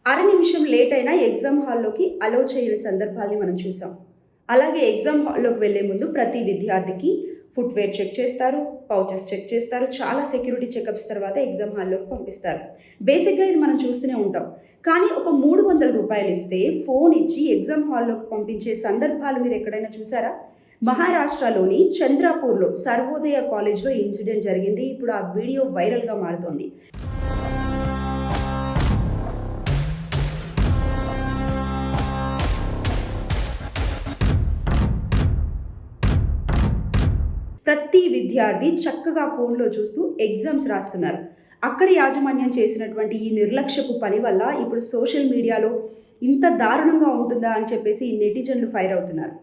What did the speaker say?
అర నిమిషం లేట్ అయినా ఎగ్జామ్ హాల్లోకి అలో చేయని సందర్భాల్ని మనం చూసాం. అలాగే ఎగ్జామ్ హాల్లోకి వెళ్లే ముందు ప్రతి విద్యార్థికి ఫుట్‌వేర్ చెక్ చేస్తారు, పౌచెస్ చెక్ చేస్తారు. చాలా సెక్యూరిటీ చెకప్స్ తర్వాత ఎగ్జామ్ హాల్లోకి పంపిస్తారు. బేసిక్‌గా ఇది మనం చూస్తూనే ఉంటాం. కానీ ఒక ₹300 ఇస్తే ఫోన్ ఇచ్చి ఎగ్జామ్ హాల్లోకి పంపించే సందర్భాలు మీరు ఎక్కడైనా చూసారా? మహారాష్ట్రలోని చంద్రాపూర్‌లో సర్వోదయ కాలేజ్‌లో ఈ ఇన్సిడెంట్ జరిగింది. ఇప్పుడు ఆ వీడియో వైరల్‌గా మారుతోంది. ప్రతి విద్యార్థి చక్కగా ఫోన్‌లో చూస్తూ ఎగ్జామ్స్ రాస్తున్నారు. అక్కడ యాజమాన్యం చేసినటువంటి ఈ నిర్లక్ష్యపు పని వల్ల ఇప్పుడు సోషల్ మీడియాలో ఇంత దారుణంగా ఉంటుందా అని చెప్పేసి నెటిజన్లు ఫైర్ అవుతున్నారు.